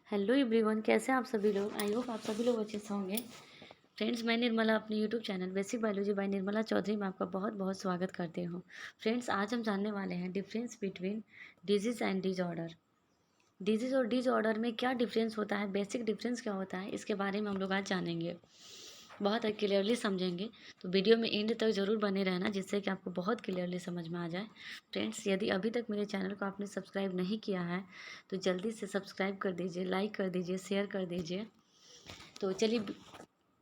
Hello everyone, कैसे हैं आप सभी लोग। आई होप आप सभी लोग अच्छे से होंगे। फ्रेंड्स, मैं निर्मला अपने YouTube channel basic biology by Nirmala Chaudhary में आपका बहुत बहुत स्वागत करती हूँ। फ्रेंड्स, आज हम जानने वाले हैं difference between disease and disorder. Disease और डिजऑर्डर में क्या डिफरेंस होता है, बेसिक डिफरेंस क्या होता है, इसके बारे में हम लोग आज जानेंगे, बहुत क्लियरली समझेंगे। तो वीडियो में एंड तक ज़रूर बने रहना, जिससे कि आपको बहुत क्लियरली समझ में आ जाए। फ्रेंड्स, यदि अभी तक मेरे चैनल को आपने सब्सक्राइब नहीं किया है तो जल्दी से सब्सक्राइब कर दीजिए, लाइक कर दीजिए, शेयर कर दीजिए। तो चलिए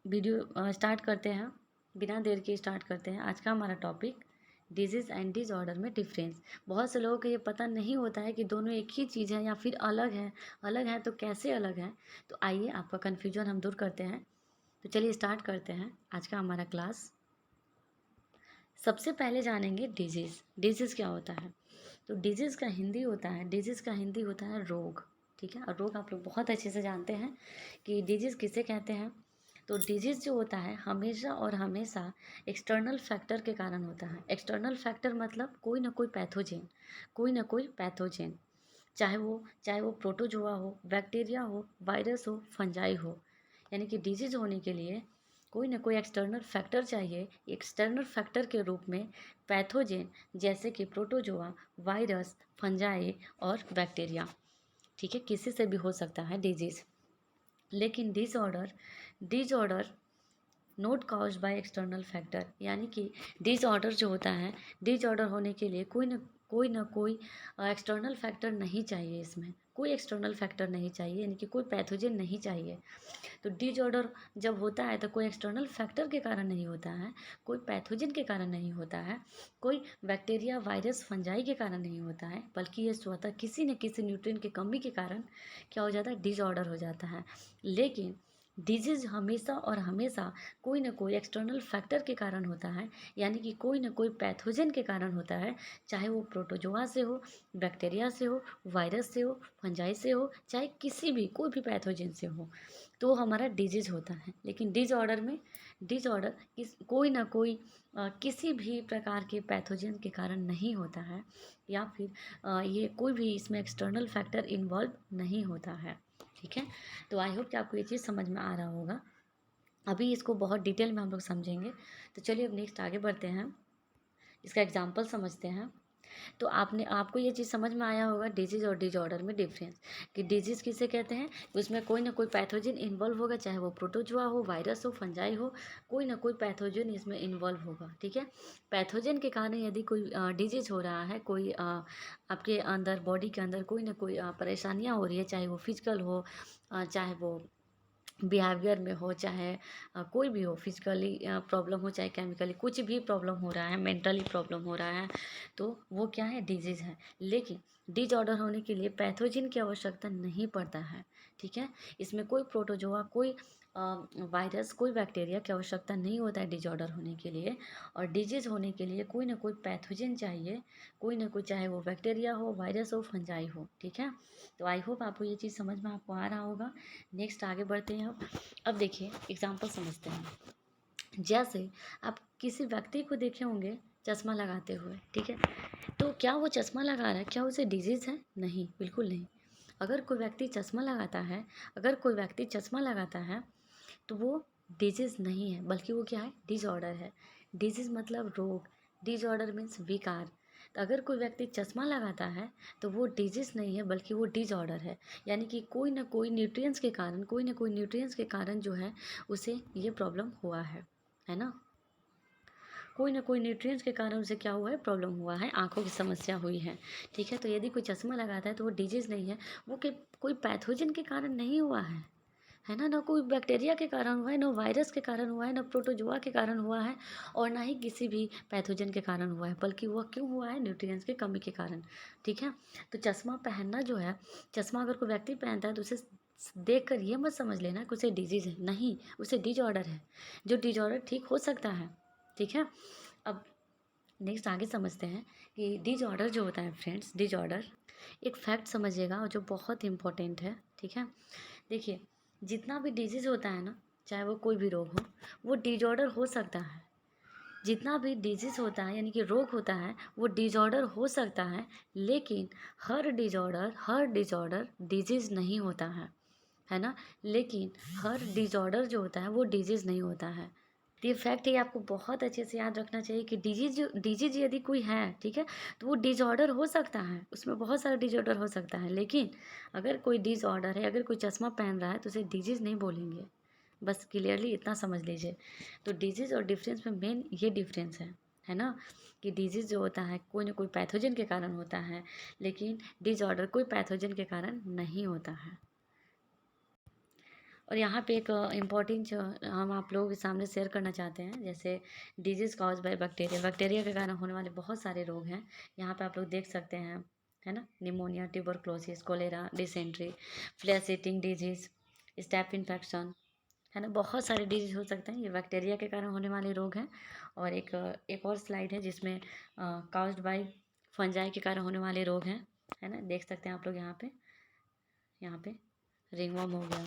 वीडियो स्टार्ट करते हैं। बिना देर के स्टार्ट करते हैं। आज का हमारा टॉपिक डिजीज़ एंड डिसऑर्डर में डिफरेंस। बहुत से लोगों को ये पता नहीं होता है कि दोनों एक ही चीज़ है या फिर अलग है तो कैसे अलग है। तो आइए आपका कन्फ्यूजन हम दूर करते हैं। तो चलिए स्टार्ट करते हैं आज का हमारा क्लास। सबसे पहले जानेंगे डिजीज़। डिजीज़ क्या होता है। तो डिजीज़ का हिंदी होता है रोग। ठीक है, और रोग आप लोग बहुत अच्छे से जानते हैं कि डिजीज़ किसे कहते हैं। तो डिजीज़ जो होता है हमेशा और हमेशा एक्सटर्नल फैक्टर के कारण होता है। एक्सटर्नल फैक्टर मतलब कोई ना कोई पैथोजेन, चाहे वो प्रोटोजोआ हो, बैक्टीरिया हो, वायरस हो, फंजाई हो। यानी कि डिजीज़ होने के लिए कोई ना कोई एक्सटर्नल फैक्टर चाहिए। एक्सटर्नल फैक्टर के रूप में पैथोजेन, जैसे कि प्रोटोजोआ, वायरस, फंजाई और बैक्टीरिया। ठीक है, किसी से भी हो सकता है डिजीज़। लेकिन disorder note caused by external factor, यानी कि डिसऑर्डर जो होता है, डिसऑर्डर होने के लिए कोई एक्सटर्नल फैक्टर नहीं चाहिए। इसमें कोई एक्सटर्नल फैक्टर नहीं चाहिए, यानी कि कोई पैथोजन नहीं चाहिए। तो डिसऑर्डर जब होता है तो कोई एक्सटर्नल फैक्टर के कारण नहीं होता है, कोई पैथोजन के कारण नहीं होता है, कोई बैक्टीरिया, वायरस, फंजाई के कारण नहीं होता है, बल्कि ये स्वतः किसी न किसी न्यूट्रिएंट की कमी के कारण क्या हो जाता है, डिसऑर्डर हो जाता है। लेकिन डिजीज़ हमेशा और हमेशा कोई ना कोई एक्सटर्नल फैक्टर के कारण होता है, यानी कि कोई ना कोई पैथोजन के कारण होता है। चाहे वो प्रोटोजोआ से हो, बैक्टीरिया से हो, वायरस से हो, फंजाई से हो, चाहे कोई भी पैथोजन से हो, तो हमारा डिजीज़ होता है। लेकिन डिसऑर्डर कोई ना कोई किसी भी प्रकार के पैथोजन के कारण नहीं होता है, या फिर ये कोई भी इसमें एक्सटर्नल फैक्टर इन्वॉल्व नहीं होता है। ठीक है, तो आई होप कि आपको ये चीज़ समझ में आ रहा होगा। अभी इसको बहुत डिटेल में हम लोग समझेंगे। तो चलिए अब नेक्स्ट आगे बढ़ते हैं, इसका एग्जाम्पल समझते हैं। तो आपको ये चीज़ समझ में आया होगा डिजीज़ और डिसऑर्डर में डिफरेंस, कि डिजीज़ किसे कहते हैं, उसमें कोई ना कोई पैथोजन इन्वॉल्व होगा, चाहे वो प्रोटोजोआ हो, वायरस हो, फंजाई हो, कोई ना कोई पैथोजन इसमें इन्वॉल्व होगा। ठीक है, पैथोजन के कारण यदि कोई डिजीज़ हो रहा है, कोई आपके अंदर बॉडी के अंदर कोई ना कोई परेशानियाँ हो रही है, चाहे वो फिजिकल हो, चाहे वो बिहेवियर में हो, चाहे कोई भी हो, फिजिकली प्रॉब्लम हो, चाहे केमिकली कुछ भी प्रॉब्लम हो रहा है, मेंटली प्रॉब्लम हो रहा है, तो वो क्या है, डिजीज़ है। लेकिन डिसऑर्डर होने के लिए पैथोजन की आवश्यकता नहीं पड़ता है। ठीक है, इसमें कोई प्रोटोजोआ, कोई वायरस, कोई बैक्टीरिया की आवश्यकता नहीं होता है डिसऑर्डर होने के लिए। और डिजीज़ होने के लिए कोई ना कोई पैथोजन चाहिए, कोई ना कोई, चाहे वो बैक्टीरिया हो, वायरस हो, फंजाई हो। ठीक है, तो आई होप आपको ये चीज़ समझ में आपको आ रहा होगा। नेक्स्ट आगे बढ़ते हैं। अब देखिए एग्जाम्पल समझते हैं। जैसे आप किसी व्यक्ति को देखे होंगे चश्मा लगाते हुए। ठीक है, तो क्या वो चश्मा लगा रहा है, क्या उसे डिजीज़ है? नहीं, बिल्कुल नहीं। अगर कोई व्यक्ति चश्मा लगाता है तो वो डिजीज़ नहीं है, बल्कि वो क्या है, डिसऑर्डर है। डिजीज़ मतलब रोग, डिसऑर्डर मीन्स विकार। तो अगर कोई व्यक्ति चश्मा लगाता है तो वो डिजीज़ नहीं है, बल्कि वो डिसऑर्डर है। यानी कि कोई ना कोई न्यूट्रिएंट्स के कारण जो है उसे ये प्रॉब्लम हुआ है ना। कोई ना कोई न्यूट्रिएंट्स के कारण उसे क्या हुआ है, प्रॉब्लम हुआ है, आँखों की समस्या हुई है। ठीक है, तो यदि कोई चश्मा लगाता है तो वो डिजीज़ नहीं है, वो कोई पैथोजन के कारण नहीं हुआ है ना कोई बैक्टीरिया के कारण हुआ है, ना वायरस के कारण हुआ है, ना प्रोटोजोआ के कारण हुआ है, और ना ही किसी भी पैथोजन के कारण हुआ है, बल्कि वह क्यों हुआ है, न्यूट्रिएंट्स की कमी के कारण। ठीक है, तो चश्मा पहनना जो है, चश्मा अगर कोई व्यक्ति पहनता है तो उसे देख कर ये मत समझ लेना कि उसे डिजीज़ है, नहीं, उसे डिसऑर्डर है, जो डिसऑर्डर ठीक हो सकता है। ठीक है, अब नेक्स्ट आगे समझते हैं कि डिसऑर्डर जो होता है फ्रेंड्स, डिसऑर्डर एक फैक्ट समझिएगा और जो बहुत इंपॉर्टेंट है। ठीक है, देखिए जितना भी डिजीज़ होता है ना, चाहे वो कोई भी रोग हो, वो डिसऑर्डर हो सकता है। जितना भी डिजीज़ होता है, यानी कि रोग होता है, वो डिसऑर्डर हो सकता है, लेकिन हर डिसऑर्डर डिजीज़ नहीं होता है। है ना? लेकिन हर डिसऑर्डर जो होता है वो डिजीज़ नहीं होता है। तो ये फैक्ट ये आपको बहुत अच्छे से याद रखना चाहिए कि डिजीज़ यदि कोई है, ठीक है? तो वो डिसऑर्डर हो सकता है, उसमें बहुत सारा डिसऑर्डर हो सकता है, लेकिन अगर कोई डिसऑर्डर है, अगर कोई चश्मा पहन रहा है तो उसे डिजीज़ नहीं बोलेंगे। बस क्लियरली इतना समझ लीजिए। तो डिजीज़ और डिफरेंस में मेन ये डिफरेंस है ना? कि डिजीज़ जो होता है कोई ना कोई पैथोजन के कारण होता है, लेकिन डिसऑर्डर कोई पैथोजन के कारण नहीं होता है। और यहाँ पे एक इम्पॉर्टेंट हम आप लोगों के सामने शेयर करना चाहते हैं, जैसे disease cause by bacteria, bacteria के कारण होने वाले बहुत सारे रोग हैं। यहाँ पे आप लोग देख सकते हैं, है ना? Pneumonia, tuberculosis, cholera, dysentery, flesh eating disease, staph infection, है ना? बहुत सारे डिजीज़ हो सकते हैं, ये बैक्टीरिया के कारण होने वाले रोग हैं। और एक और स्लाइड है जिसमें काउज्ड बाय फंजाई के कारण होने वाले रोग हैं, है ना? देख सकते हैं आप लोग यहाँ पे रिंगवर्म हो गया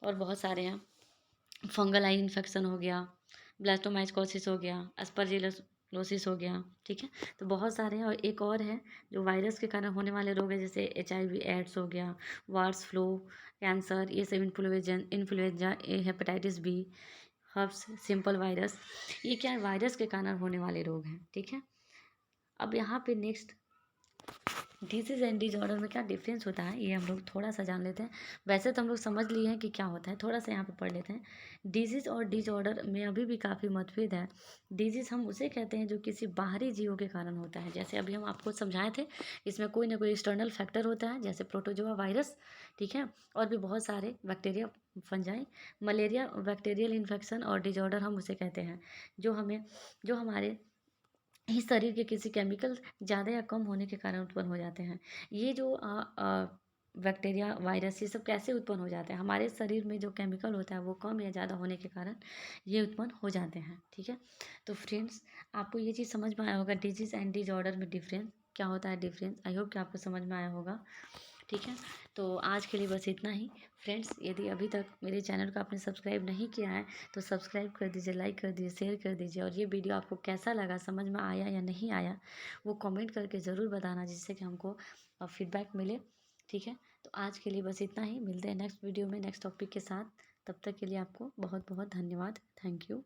और बहुत सारे हैं। फंगल आई इन्फेक्शन हो गया, ब्लास्टोमाइकोसिस हो गया, एस्परजिलोसिस हो गया, ठीक है? तो बहुत सारे हैं। और एक और है जो वायरस के कारण होने वाले रोग हैं, जैसे HIV एड्स हो गया, वार्स फ्लू, कैंसर, ये सब influenza A, hepatitis B, herpes simplex virus, ये क्या है? वायरस के कारण होने वाले रोग हैं, ठीक है? अब यहाँ पे नेक्स्ट डिजीज़ एंड डिसऑर्डर में क्या डिफरेंस होता है, ये हम लोग थोड़ा सा जान लेते हैं। वैसे तो हम लोग समझ लिए हैं कि क्या होता है, थोड़ा सा यहाँ पे पढ़ लेते हैं। डिजीज़ और डिसऑर्डर में अभी भी काफ़ी मतभेद है। डिजीज़ हम उसे कहते हैं जो किसी बाहरी जीवों के कारण होता है, जैसे अभी हम आपको समझाए थे। इसमें कोई ना कोई एक्सटर्नल फैक्टर होता है, जैसे प्रोटोजोआ वायरस, ठीक है? और भी बहुत सारे bacteria, fungi, malaria, bacterial infection. और डिसऑर्डर हम उसे कहते हैं जो हमारे ही शरीर के किसी केमिकल ज़्यादा या कम होने के कारण उत्पन्न हो जाते हैं। ये जो बैक्टीरिया, वायरस, ये सब कैसे उत्पन्न हो जाते हैं? हमारे शरीर में जो केमिकल होता है वो कम या ज़्यादा होने के कारण ये उत्पन्न हो जाते हैं, ठीक है? तो फ्रेंड्स, आपको ये चीज़ समझ में आया होगा डिजीज़ एंड डिसऑर्डर में डिफरेंस क्या होता है, डिफरेंस। आई होप कि आपको समझ में आया होगा, ठीक है? तो आज के लिए बस इतना ही। फ्रेंड्स, यदि अभी तक मेरे चैनल को आपने सब्सक्राइब नहीं किया है तो सब्सक्राइब कर दीजिए, लाइक कर दीजिए, शेयर कर दीजिए। और ये वीडियो आपको कैसा लगा, समझ में आया या नहीं आया, वो कमेंट करके ज़रूर बताना, जिससे कि हमको फीडबैक मिले, ठीक है? तो आज के लिए बस इतना ही। मिलते हैं नेक्स्ट वीडियो में नेक्स्ट टॉपिक के साथ। तब तक के लिए आपको बहुत बहुत धन्यवाद। Thank you.